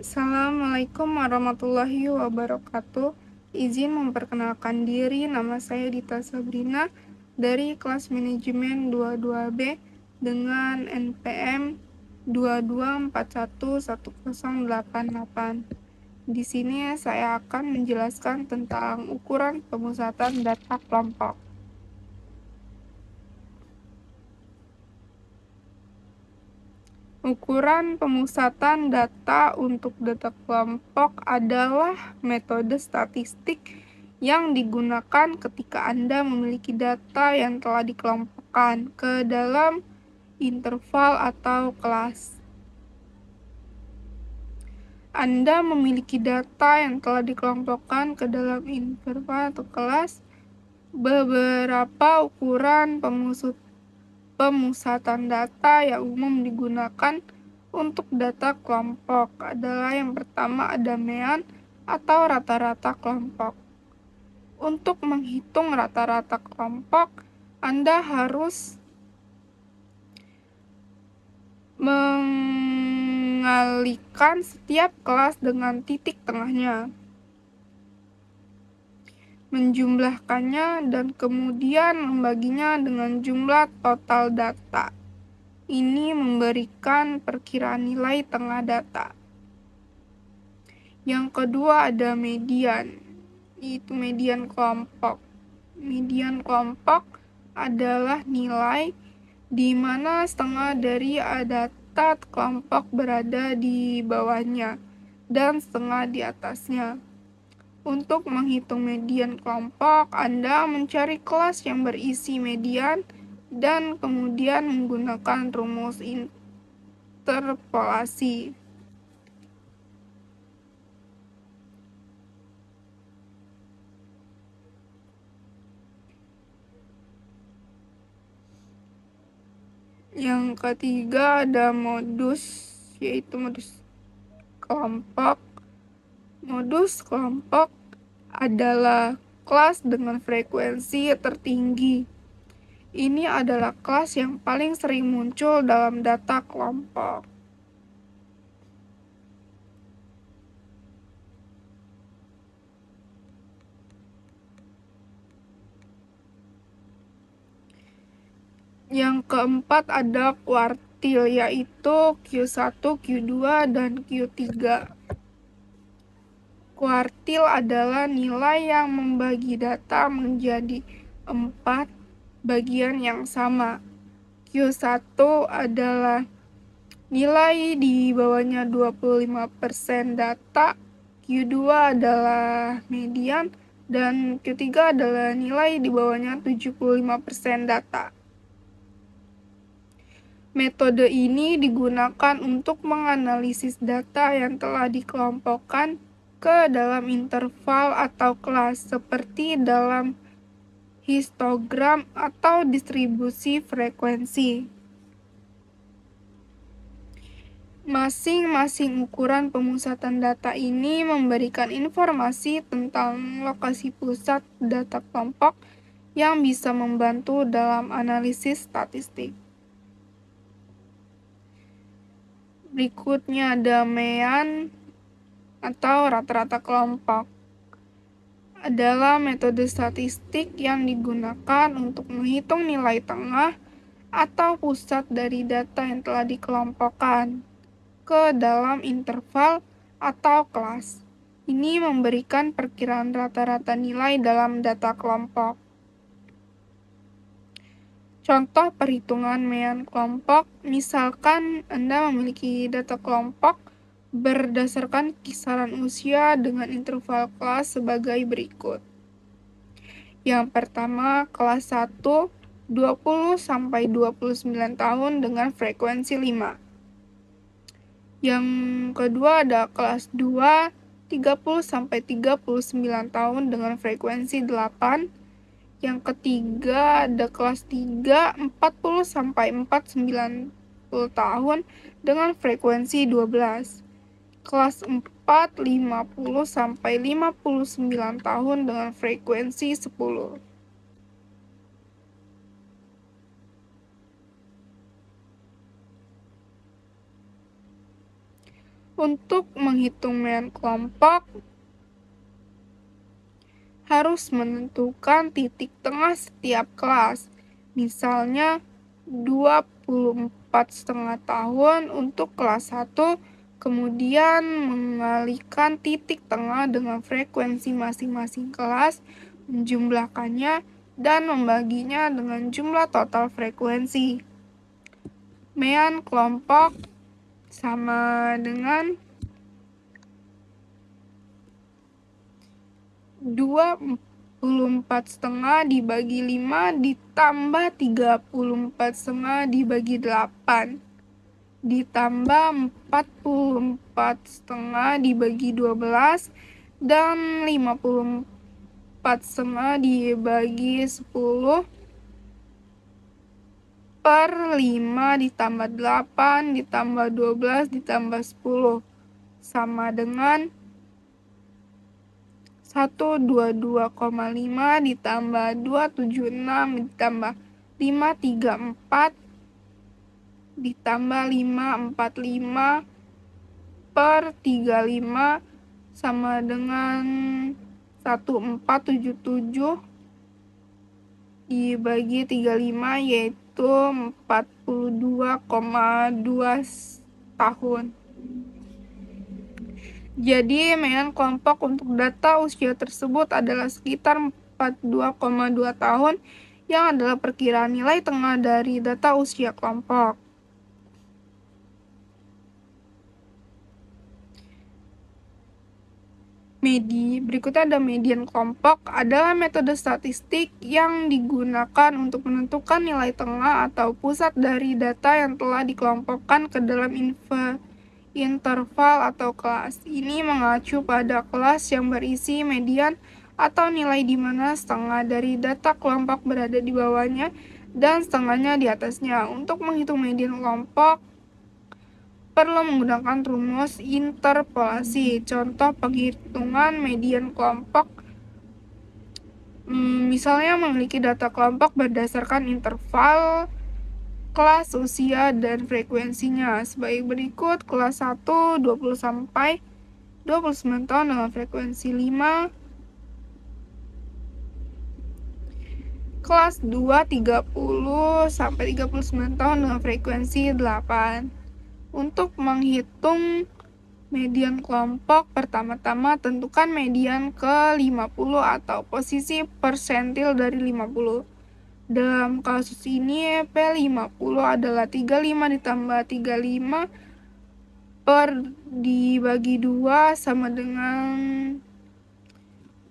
Assalamualaikum warahmatullahi wabarakatuh. Izin memperkenalkan diri, nama saya Dita Sabrina dari kelas manajemen 22B dengan NPM 22411088. Di sini saya akan menjelaskan tentang ukuran pemusatan data kelompok. Ukuran pemusatan data untuk data kelompok adalah metode statistik yang digunakan ketika Anda memiliki data yang telah dikelompokkan ke dalam interval atau kelas. Anda memiliki data yang telah dikelompokkan ke dalam interval atau kelas. Beberapa ukuran pemusatan data yang umum digunakan untuk data kelompok adalah yang pertama ada mean atau rata-rata kelompok. Untuk menghitung rata-rata kelompok, Anda harus mengalihkan setiap kelas dengan titik tengahnya, menjumlahkannya, dan kemudian membaginya dengan jumlah total data. Ini memberikan perkiraan nilai tengah data. Yang kedua ada median, yaitu median kelompok. Median kelompok adalah nilai di mana setengah dari data kelompok berada di bawahnya dan setengah di atasnya. Untuk menghitung median kelompok, Anda mencari kelas yang berisi median dan kemudian menggunakan rumus interpolasi. Yang ketiga ada modus, yaitu modus kelompok. Modus kelompok adalah kelas dengan frekuensi tertinggi. Ini adalah kelas yang paling sering muncul dalam data kelompok. Yang keempat ada kuartil, yaitu Q1, Q2, dan Q3. Kuartil adalah nilai yang membagi data menjadi 4 bagian yang sama. Q1 adalah nilai di bawahnya 25% data, Q2 adalah median, dan Q3 adalah nilai di bawahnya 75% data. Metode ini digunakan untuk menganalisis data yang telah dikelompokkan ke dalam interval atau kelas, seperti dalam histogram atau distribusi frekuensi. Masing-masing ukuran pemusatan data ini memberikan informasi tentang lokasi pusat data kelompok yang bisa membantu dalam analisis statistik. Berikutnya ada mean atau rata-rata kelompok. Adalah metode statistik yang digunakan untuk menghitung nilai tengah atau pusat dari data yang telah dikelompokkan ke dalam interval atau kelas. Ini memberikan perkiraan rata-rata nilai dalam data kelompok. Contoh perhitungan mean kelompok, misalkan Anda memiliki data kelompok berdasarkan kisaran usia dengan interval kelas sebagai berikut. Yang pertama, kelas 1, 20-29 tahun dengan frekuensi 5. Yang kedua ada kelas 2, 30-39 tahun dengan frekuensi 8. Yang ketiga ada kelas 3, 40-49 tahun dengan frekuensi 12. Kelas 4, 50-59 tahun dengan frekuensi 10. Untuk menghitung mean kelompok, harus menentukan titik tengah setiap kelas. Misalnya 24,5 tahun untuk kelas 1, kemudian mengalihkan titik tengah dengan frekuensi masing-masing kelas, menjumlahkannya, dan membaginya dengan jumlah total frekuensi. Mean kelompok sama dengan 24,5 dibagi 5 ditambah 34,5 dibagi 8 ditambah 44,5 dibagi 12 dan 54,5 dibagi 10 per 5 ditambah 8 ditambah 12 ditambah 10 sama dengan 122,5 ditambah 276 ditambah 534 ditambah 545 per 35 sama dengan 1477 dibagi 35 yaitu 42,2 tahun. Jadi, mean kelompok untuk data usia tersebut adalah sekitar 42,2 tahun, yang adalah perkiraan nilai tengah dari data usia kelompok. Berikutnya ada median kelompok, adalah metode statistik yang digunakan untuk menentukan nilai tengah atau pusat dari data yang telah dikelompokkan ke dalam interval atau kelas. Ini mengacu pada kelas yang berisi median atau nilai di mana setengah dari data kelompok berada di bawahnya dan setengahnya di atasnya. Untuk menghitung median kelompok, perlu menggunakan rumus interpolasi. Contoh penghitungan median kelompok, misalnya memiliki data kelompok berdasarkan interval kelas, usia, dan frekuensinya sebagai berikut. Kelas 1 20 sampai 29 tahun dengan frekuensi 5. Kelas 2 30 sampai 39 tahun dengan frekuensi 8. Untuk menghitung median kelompok, pertama-tama tentukan median ke 50 atau posisi persentil dari 50. Dalam kasus ini, P50 adalah 35 ditambah 35 per dibagi 2 sama dengan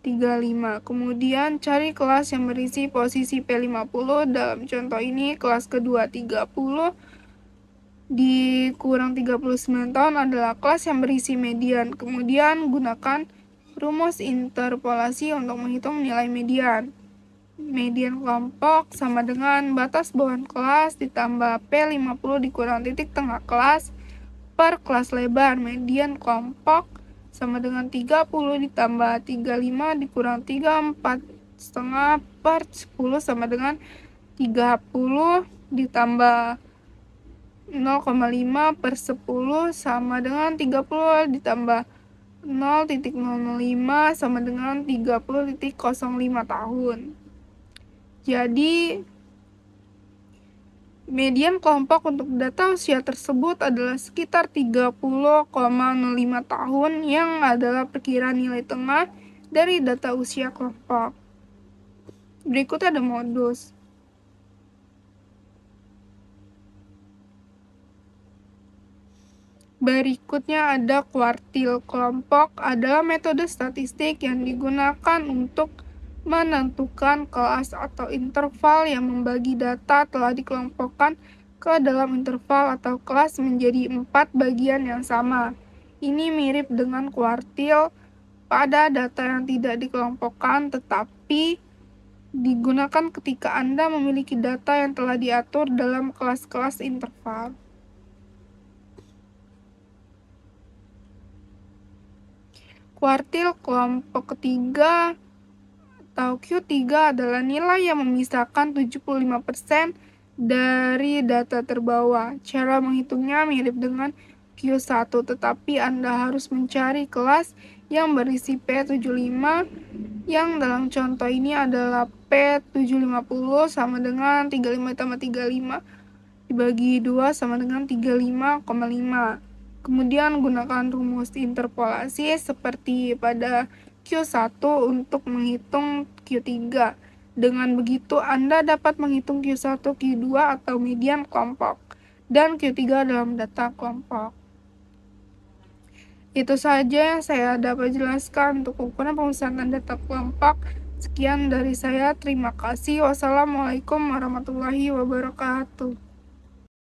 35. Kemudian cari kelas yang berisi posisi P50. Dalam contoh ini, kelas kedua 30 dikurang 39 tahun adalah kelas yang berisi median. Kemudian gunakan rumus interpolasi untuk menghitung nilai median. Median kelompok sama dengan batas bawah kelas ditambah P50 dikurang titik tengah kelas per kelas lebar. Median kelompok sama dengan 30 ditambah 35 dikurang 34,5 per 10 sama dengan 30 ditambah 0,5 per 10 sama dengan 30 ditambah 0,005 sama dengan 30,05 tahun. Jadi, median kelompok untuk data usia tersebut adalah sekitar 30,05 tahun, yang adalah perkiraan nilai tengah dari data usia kelompok. Berikutnya ada modus. Berikutnya ada kuartil. Kelompok adalah metode statistik yang digunakan untuk menentukan kelas atau interval yang membagi data telah dikelompokkan ke dalam interval atau kelas menjadi 4 bagian yang sama. Ini mirip dengan kuartil pada data yang tidak dikelompokkan, tetapi digunakan ketika Anda memiliki data yang telah diatur dalam kelas-kelas interval. Kuartil kelompok ketiga atau Q3 adalah nilai yang memisahkan 75% dari data terbawah. Cara menghitungnya mirip dengan Q1, tetapi Anda harus mencari kelas yang berisi P75 yang dalam contoh ini adalah P750 sama dengan 35 tambah 35 dibagi 2 sama dengan 35,5. Kemudian gunakan rumus interpolasi seperti pada Q1 untuk menghitung Q3. Dengan begitu, Anda dapat menghitung Q1, Q2 atau median kelompok, dan Q3 dalam data kelompok. Itu saja yang saya dapat jelaskan untuk ukuran pemusatan data kelompok. Sekian dari saya, terima kasih. Wassalamualaikum warahmatullahi wabarakatuh.